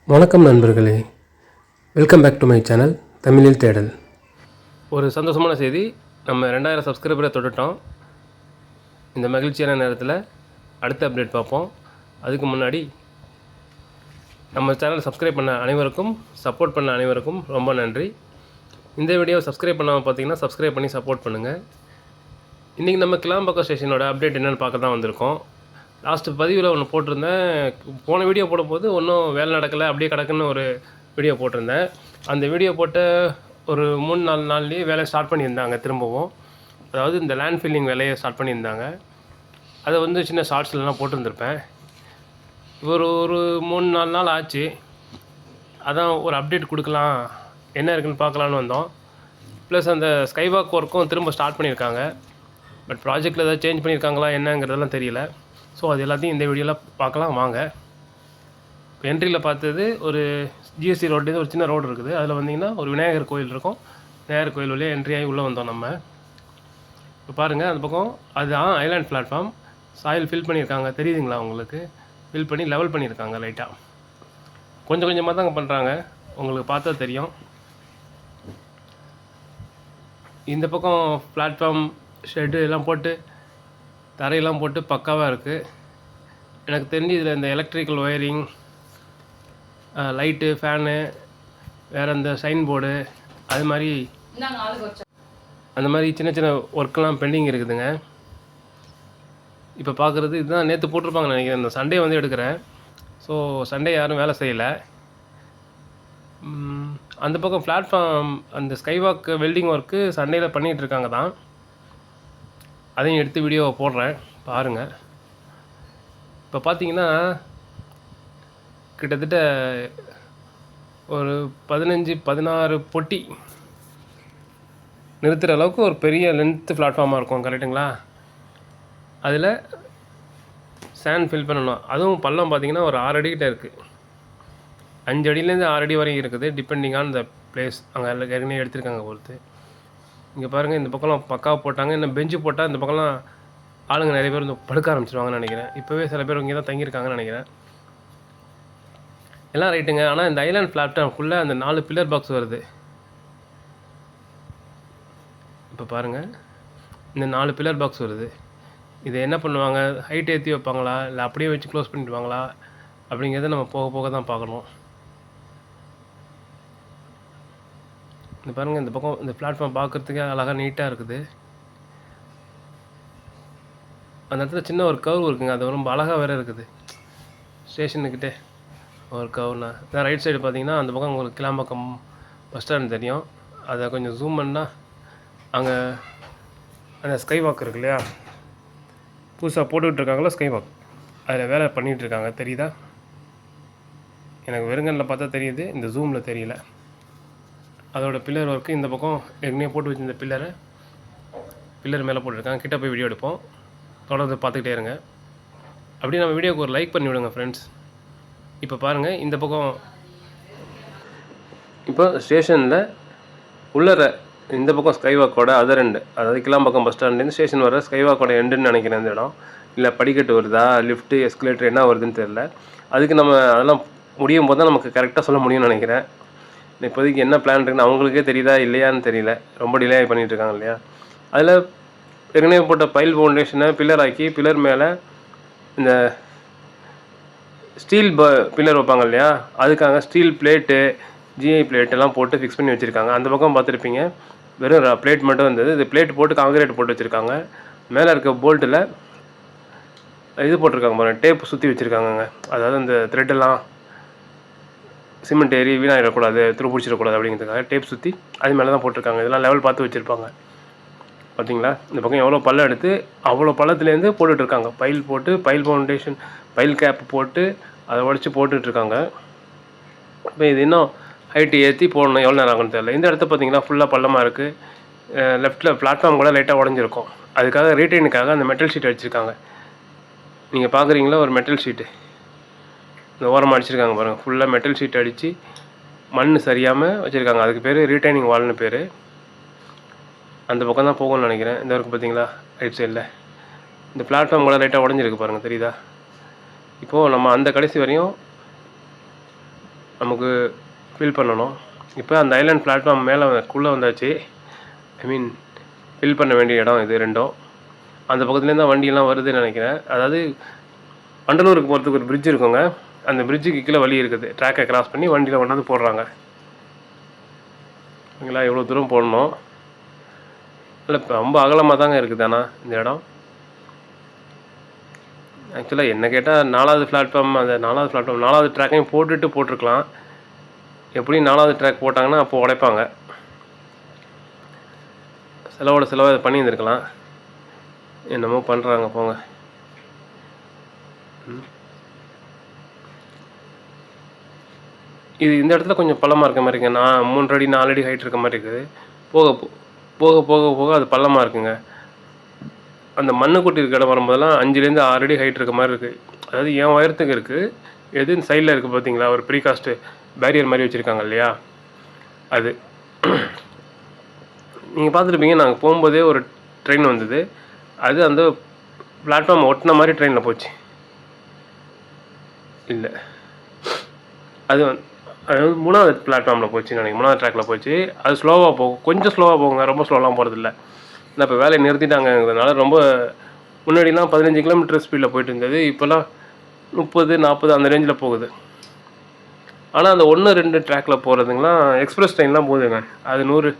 வணக்கம் நண்பர்களே, welcome back to my channel தமிழில் தேடல். ஒரு சந்தோஷமான செய்தி, நம்ம 2000 சப்ஸ்கிரைபரை தொட்டுட்டோம். இந்த மகிழ்ச்சியான நேரத்தில் அடுத்த அப்டேட் பார்ப்போம். அதுக்கு முன்னாடி நம்ம சேனலை சப்ஸ்கிரைப் பண்ண அனைவருக்கும், சப்போர்ட் பண்ண அனைவருக்கும் ரொம்ப நன்றி. இந்த வீடியோவை சப்ஸ்கிரைப் பண்ணாமல் பார்த்தீங்கன்னா சப்ஸ்கிரைப் பண்ணி சப்போர்ட் பண்ணுங்கள். இன்றைக்கி நம்ம கிளாம்பாக்கம் ஸ்டேஷனோட அப்டேட் என்னென்னு பார்க்க தான் வந்திருக்கோம். லாஸ்ட்டு பதிவில் ஒன்று போட்டிருந்தேன். போன வீடியோ போடும்போது ஒன்றும் வேலை நடக்கலை, அப்படியே கிடக்குன்னு ஒரு வீடியோ போட்டிருந்தேன். அந்த வீடியோ போட்ட ஒரு 3-4 நாள்லேயே வேலையை ஸ்டார்ட் பண்ணியிருந்தாங்க திரும்பவும். அதாவது இந்த லேண்ட் ஃபில்லிங் வேலையை ஸ்டார்ட் பண்ணியிருந்தாங்க. அதை வந்து சின்ன ஷார்ட்ஸ்லாம் போட்டிருந்துருப்பேன். ஒரு 3-4 நாள் ஆச்சு. அதான் ஒரு அப்டேட் கொடுக்கலாம், என்ன இருக்குதுன்னு பார்க்கலான்னு வந்தோம். ப்ளஸ் அந்த ஸ்கைவாக் ஒர்க்கும் திரும்ப ஸ்டார்ட் பண்ணியிருக்காங்க. பட் ப்ராஜெக்டில் ஏதாவது சேஞ்ச் பண்ணியிருக்காங்களா என்னங்கிறதெல்லாம் தெரியல. ஸோ அது எல்லாத்தையும் இந்த வீடியோவில் பார்க்கலாம் வாங்க. இப்போ என்ட்ரியில் பார்த்தது ஒரு ஜிஎஸ்டி ரோட்லேருந்து ஒரு சின்ன ரோடு இருக்குது. அதில் வந்திங்கன்னா ஒரு விநாயகர் கோயில் இருக்கும். விநாயகர் கோயில் வழியாக என்ட்ரி ஆகி உள்ளே வந்தோம் நம்ம. இப்போ பாருங்கள், அந்த பக்கம் அதுதான் ஐலாண்ட் பிளாட்ஃபார்ம். சாயில் ஃபில் பண்ணியிருக்காங்க, தெரியுதுங்களா உங்களுக்கு? ஃபில் பண்ணி லெவல் பண்ணியிருக்காங்க லைட்டாக. கொஞ்சம் கொஞ்சமாக தாங்க பண்ணுறாங்க, உங்களுக்கு பார்த்தா தெரியும். இந்த பக்கம் பிளாட்ஃபார்ம் ஷெட்டு எல்லாம் போட்டு தரையெல்லாம் போட்டு பக்காவாக இருக்குது. எனக்கு தெரிஞ்சு இதில் இந்த எலக்ட்ரிக்கல் ஒயரிங், லைட்டு, ஃபேனு, வேறு இந்த சைன் போர்டு, அது மாதிரி அந்த மாதிரி சின்ன சின்ன ஒர்க்கெலாம் பெண்டிங் இருக்குதுங்க. இப்போ பார்க்குறது இதுதான் நேற்று போட்டிருப்பாங்கன்னு நினைக்கிறேன். இந்த சண்டே வந்து எடுக்கிறேன். ஸோ சண்டே யாரும் வேலை செய்யலை. அந்த பக்கம் பிளாட்ஃபார்ம் அந்த ஸ்கைவாக் வெல்டிங் ஒர்க்கு சண்டேயில் பண்ணிகிட்ருக்காங்க தான். அதையும் எடுத்து வீடியோவை போடுறேன், பாருங்கள். இப்போ பார்த்தீங்கன்னா கிட்டத்தட்ட ஒரு 15-16 பொட்டி நிறுத்துகிற அளவுக்கு ஒரு பெரிய லென்த்து பிளாட்ஃபார்மாக இருக்கும், கரெக்டுங்களா? அதில் சேண்ட் ஃபில் பண்ணணும். அதுவும் பள்ளம் பார்த்திங்கன்னா ஒரு 6 அடிக்கிட்ட இருக்குது. 5 அடியிலேருந்து 6 அடி வரைக்கும் இருக்குது, டிபெண்டிங் ஆன் த பிளேஸ். அங்கே ஏற்கனவே எடுத்திருக்காங்க பொறுத்து. இங்கே பாருங்கள், இந்த பக்கம்லாம் பக்காவாக போட்டாங்க. இன்னும் பெஞ்சு போட்டால் இந்த பக்கம்லாம் ஆளுங்க நிறைய பேர் வந்து படுக்க ஆரம்பிச்சிருவாங்கன்னு நினைக்கிறேன். இப்போவே சில பேர் இங்கே தான் தங்கியிருக்காங்கன்னு நினைக்கிறேன். எல்லாம் ரைட்டுங்க. ஆனால் இந்த ஐலாண்ட் பிளாட்ஃபார்ம்குள்ளே அந்த 4 பில்லர் பாக்ஸ் வருது. இப்போ பாருங்கள், இந்த 4 பில்லர் பாக்ஸ் வருது. இதை என்ன பண்ணுவாங்க, ஹைட் ஏற்றி வைப்பாங்களா இல்லை அப்படியே வச்சு க்ளோஸ் பண்ணிடுவாங்களா அப்படிங்கிறத நம்ம போக போக தான் பார்க்கணும். இந்த பாருங்கள், இந்த பக்கம் இந்த பிளாட்ஃபார்ம் பார்க்குறதுக்கே அழகாக நீட்டாக இருக்குது. அந்த இடத்துல சின்ன ஒரு கர்வ் இருக்குங்க, அது ரொம்ப அழகாக வேறு இருக்குது. ஸ்டேஷனுக்கிட்டே ஒரு கர்வ்னா இதான் ரைட் சைடு பார்த்தீங்கன்னா அந்த பக்கம் உங்களுக்கு கிளாம்பாக்கம் பஸ் ஸ்டாண்ட் தெரியும். அதை கொஞ்சம் ஜூம் பண்ணால் அங்கே அந்த ஸ்கை வாக் இருக்கு இல்லையா, புதுசாக போட்டுக்கிட்டுருக்காங்களா ஸ்கை வாக், அதில் வேலை பண்ணிகிட்ருக்காங்க, தெரியுதா? எனக்கு வெறுங்கனில் பார்த்தா தெரியுது, இந்த ஜூமில் தெரியல. அதோட பில்லர் ஒர்க்கு இந்த பக்கம் ஏற்கனவே போட்டு வச்சுருந்த பில்லர் மேலே போட்டுருக்காங்க. கிட்ட போய் வீடியோ எடுப்போம், தொடர்ந்து பார்த்துக்கிட்டே இருங்க. அப்படியே நம்ம வீடியோக்கு ஒரு லைக் பண்ணி விடுங்க ஃப்ரெண்ட்ஸ். இப்போ பாருங்கள், இந்த பக்கம் இப்போ ஸ்டேஷனில் உள்ளற இந்த பக்கம் ஸ்கைவாக்கோட அதர் எண்டு, அதாவது கிளாம்பாக்கம் பஸ் ஸ்டாண்ட்லேருந்து ஸ்டேஷன் வர ஸ்கைவாக்கோட எண்டுன்னு நினைக்கிறேன் இந்த இடம். இல்லை படிக்கட்டு வருதா, லிஃப்ட்டு, எஸ்கலேட்டர் என்ன வருதுன்னு தெரில. அதுக்கு நம்ம அதெல்லாம் முடியும் போது தான் நமக்கு கரெக்டாக சொல்ல முடியும்னு நினைக்கிறேன். இப்போதைக்கு என்ன பிளான் இருக்குன்னு அவங்களுக்கே தெரியுதா இல்லையான்னு தெரியல, ரொம்ப டிலே பண்ணிகிட்ருக்காங்க இல்லையா. அதில் ஏற்கனவே போட்ட பைல் ஃபவுண்டேஷனை பில்லர் ஆக்கி பில்லர் மேலே இந்த ஸ்டீல் பில்லர் வைப்பாங்க இல்லையா, அதுக்காக ஸ்டீல் பிளேட்டு, ஜிஐ பிளேட்டெல்லாம் போட்டு ஃபிக்ஸ் பண்ணி வச்சுருக்காங்க. அந்த பக்கம் பார்த்துருப்பீங்க, வெறும் பிளேட் மட்டும் வந்தது. இது பிளேட் போட்டு காங்கிரீட் போட்டு வச்சுருக்காங்க. மேலே இருக்க போல்ட்டில் இது போட்டிருக்காங்க பாருங்கள், டேப் சுற்றி வச்சுருக்காங்கங்க. அதாவது அந்த த்ரெட்டெல்லாம் சிமெண்ட் ஏறி வீணாகிடக்கூடாது, துருப்பிடிச்சிடக்கூடாது அப்படிங்கிறதுக்காக டேப் சுற்றி அது மேலே தான் போட்டிருக்காங்க. இதெல்லாம் லெவல் பார்த்து வச்சுருப்பாங்க. பார்த்தீங்களா, இந்த பக்கம் எவ்வளோ பள்ளம் எடுத்து அவ்வளோ பள்ளத்துலேருந்து போட்டுட்ருக்காங்க. பைல் போட்டு, பைல் ஃபவுண்டேஷன், பைல் கேப் போட்டு அதை உடச்சி போட்டுட்ருக்காங்க. இப்போ இது இன்னும் ஹைட்டு ஏற்றி போடணும், எவ்வளோ நேரம் ஆகும்னு தெரியல. இந்த இடத்த பார்த்தீங்கன்னா ஃபுல்லாக பள்ளமாக இருக்குது. லெஃப்ட்டில் பிளாட்ஃபார்ம் கூட லைட்டாக உடஞ்சிருக்கும். அதுக்காக ரீட்டைனுக்காக அந்த மெட்டல் ஷீட் அடிச்சிருக்காங்க. நீங்கள் பார்க்குறீங்களா, ஒரு மெட்டல் ஷீட்டு இந்த ஓரமாக அடிச்சிருக்காங்க பாருங்கள். ஃபுல்லாக மெட்டல் ஷீட் அடித்து மண் சரியாமல் வச்சுருக்காங்க. அதுக்கு பேர் ரீட்டைனிங் வால்னு பேர். அந்த பக்கம் தான் போகணும்னு நினைக்கிறேன். இந்த வரைக்கும் பார்த்தீங்களா ரைட் சைடில் இந்த பிளாட்ஃபார்ம் கூட லைட்டாக உடஞ்சிருக்கு பாருங்கள், தெரியுதா? இப்போது நம்ம அந்த கடைசி வரையும் நமக்கு ஃபில் பண்ணணும். இப்போ அந்த ஐலாண்ட் பிளாட்ஃபார்ம் மேலே குள்ளே வந்தாச்சு. ஐ மீன் ஃபில் பண்ண வேண்டிய இடம் இது ரெண்டும். அந்த பக்கத்துலேருந்து தான் வண்டியெல்லாம் வருதுன்னு நினைக்கிறேன். அதாவது வண்டலூருக்கு போகிறதுக்கு ஒரு பிரிட்ஜ் இருக்குங்க. அந்த பிரிட்ஜுக்கு கீழே வழி இருக்குது. ட்ராக்கை கிராஸ் பண்ணி வண்டியில் கொண்டாந்து போடுறாங்க. ஓகேங்களா, எவ்வளோ தூரம் போடணும். இல்லை இப்போ ரொம்ப அகலமாக தாங்க இருக்குது. ஆனால் இந்த இடம் ஆக்சுவலாக என்ன கேட்டால் 4வது பிளாட்ஃபார்ம், அந்த 4வது ட்ராக்கையும் போட்டிருக்கலாம். எப்படி 4வது ட்ராக் போட்டாங்கன்னா அப்போ உடைப்பாங்க. செலவாக இதை பண்ணியிருந்துருக்கலாம். என்னமோ பண்ணுறாங்க போங்க. இது இந்த இடத்துல கொஞ்சம் பள்ளமாக இருக்க மாதிரி இருக்குங்க. 3 அடி 4 அடி ஹைட் இருக்க மாதிரி இருக்குது. போக போக போக போக அது பள்ளமாக இருக்குங்க. அந்த மண்ணுக்குட்டி இருக்க இடம் வரும்போதெல்லாம் 5லேருந்து 6 அடி ஹைட் இருக்க மாதிரி இருக்குது. அதாவது என் உயரத்துக்கு இருக்குது. எது சைடில் இருக்குது பார்த்தீங்களா, ஒரு ப்ரீகாஸ்ட்டு பேரியர் மாதிரி வச்சுருக்காங்க இல்லையா, அது நீங்கள் பார்த்துருப்பீங்க. நாங்கள் போகும்போதே ஒரு ட்ரெயின் வந்தது. அது அந்த பிளாட்ஃபார்ம் ஒட்டின மாதிரி ட்ரெயினில் போச்சு. இல்லை, அது 3வது பிளாட்ஃபார்மில் போச்சு நினைக்கிறேன். 3வது ட்ராக்கில் போச்சு. அது ஸ்லோவாக போகும், கொஞ்சம் ஸ்லோவாக போகுங்க, ரொம்ப ஸ்லோலாம் போகிறதில்ல. இல்லை இப்போ வேலையை நிறுத்திட்டாங்கிறதுனால ரொம்ப முன்னாடிலாம் 15 கிலோமீட்டர் ஸ்பீடில் போயிட்டு இருந்தது. இப்போல்லாம் 30, 40 அந்த ரேஞ்சில் போகுது. ஆனால் அந்த 1-2 ட்ராக்கில் போகிறதுங்களாம் எக்ஸ்பிரஸ் ட்ரெயின்லாம் போகுதுங்க. அது 100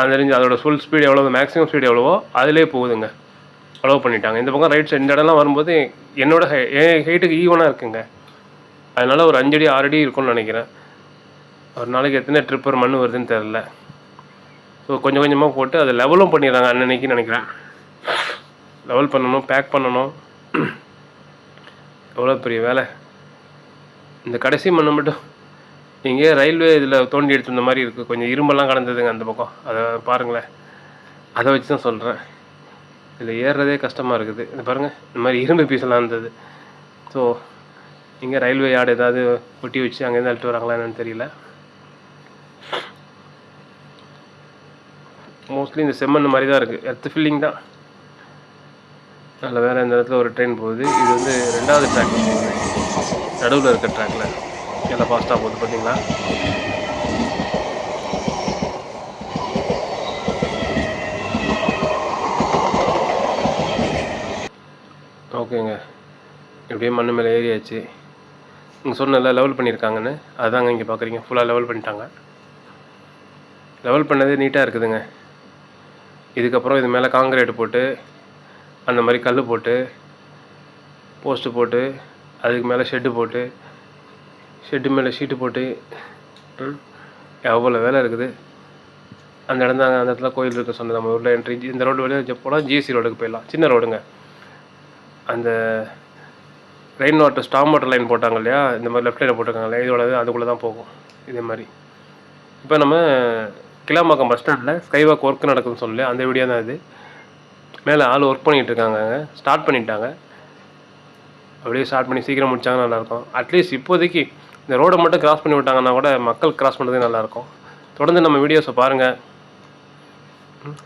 அந்த ரேஞ்சு. அதோட ஃபுல் ஸ்பீடு எவ்வளோ, மேக்ஸிமம் ஸ்பீடு எவ்வளவோ அதிலே போகுதுங்க. அலோவ் பண்ணிட்டாங்க. இந்த பக்கம் ரைட் சைடு இந்த இடம்லாம் வரும்போது என் ஹைட்டுக்கு ஈவனாக இருக்குங்க. அதனால் ஒரு 5 அடி 6 அடி இருக்கும்னு நினைக்கிறேன். ஒரு நாளைக்கு எத்தனை ட்ரிப்பர் மண் வருதுன்னு தெரில. ஸோ கொஞ்சம் கொஞ்சமாக போட்டு அதை லெவலும் பண்ணிடுறாங்க அன்னன்னைக்கு நினைக்கிறேன். லெவல் பண்ணணும், பேக் பண்ணணும். எவ்வளோ பெரிய வேலை. இந்த கடைசி மண்ணை மட்டும் இங்கே ரயில்வே இதில் தோண்டி எடுத்துருந்த மாதிரி இருக்குது. கொஞ்சம் இரும்பெல்லாம் கடந்ததுங்க அந்த பக்கம். அதை பாருங்களேன். அதை வச்சு தான் சொல்கிறேன். இதில் ஏறுறதே கஷ்டமாக இருக்குது. இது பாருங்கள், இந்த மாதிரி இரும்பு பீஸெல்லாம் இருந்தது. ஸோ இங்கே ரயில்வே யார்டு ஏதாவது ஒட்டி வச்சு அங்கேருந்து அழுட்டு வராங்களா என்னன்னு தெரியல. மோஸ்ட்லி இந்த செம்மண் மாதிரி தான் இருக்குது. எர்த்து ஃபில்லிங் தான். அதில் வேறு இந்த இடத்துல ஒரு ட்ரெயின் போகுது. இது வந்து 2வது ட்ராக்கில் போகுது. நடுவில் இருக்க ட்ராக்கில் எல்லாம் ஃபாஸ்ட்டாக போகுது பார்த்தீங்களா. ஓகேங்க, இப்படியே மண்ணு மேலே ஏறியாச்சு. இங்கே சொன்னல லெவல் பண்ணியிருக்காங்கன்னு, அதுதாங்க இங்கே பார்க்குறீங்க. ஃபுல்லாக லெவல் பண்ணிட்டாங்க. லெவல் பண்ணதே நீட்டாக இருக்குதுங்க. இதுக்கப்புறம் இது மேலே காங்கிரீட் போட்டு, அந்த மாதிரி கல் போட்டு, போஸ்ட்டு போட்டு, அதுக்கு மேலே ஷெட்டு போட்டு, ஷெட்டு மேலே ஷீட்டு போட்டு, எவ்வளோ வேலை இருக்குது. அந்த இடம் தாங்க, அந்த இடத்துல கோயில் இருக்க சொன்னது. நம்ம ஊரில் என்ட்ரி இந்த ரோடு வழியாக போனால் ஜிஎஸ்சி ரோடுக்கு போயிடலாம். சின்ன ரோடுங்க. அந்த ரெயின் வாட்டர் ஸ்டாம் வாட்டர் லைன் போட்டாங்க இல்லையா, இந்த மாதிரி லெஃப்ட் லைனில் போட்டிருக்காங்க இல்லையா, இதோட அதுக்குள்ளே தான் போகும் இதே மாதிரி. இப்போ நம்ம கிளாம்பாக்கம் பஸ் ஸ்டாண்டில் ஸ்கைவாக் ஒர்க் நடக்குதுன்னு சொல்லி அந்த வீடியோ தான் இது. மேலே ஆள் ஒர்க் பண்ணிகிட்டு இருக்காங்க. ஸ்டார்ட் பண்ணிட்டாங்க. அப்படியே ஸ்டார்ட் பண்ணி சீக்கிரம் முடித்தாங்கன்னா நல்லாயிருக்கும். அட்லீஸ்ட் இப்போதைக்கு இந்த ரோடை மட்டும் கிராஸ் பண்ணி விட்டாங்கன்னா கூட மக்கள் கிராஸ் பண்ணுறதே நல்லாயிருக்கும். தொடர்ந்து நம்ம வீடியோஸை பாருங்கள்.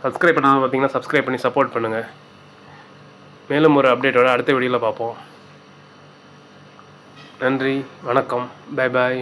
சப்ஸ்கிரைப் பண்ணாமல் பார்த்தீங்கன்னா சப்ஸ்கிரைப் பண்ணி சப்போர்ட் பண்ணுங்கள். மேலும் ஒரு அப்டேட்டோட அடுத்த வீடியோவில் பார்ப்போம். நன்றி, வணக்கம், பை பாய்.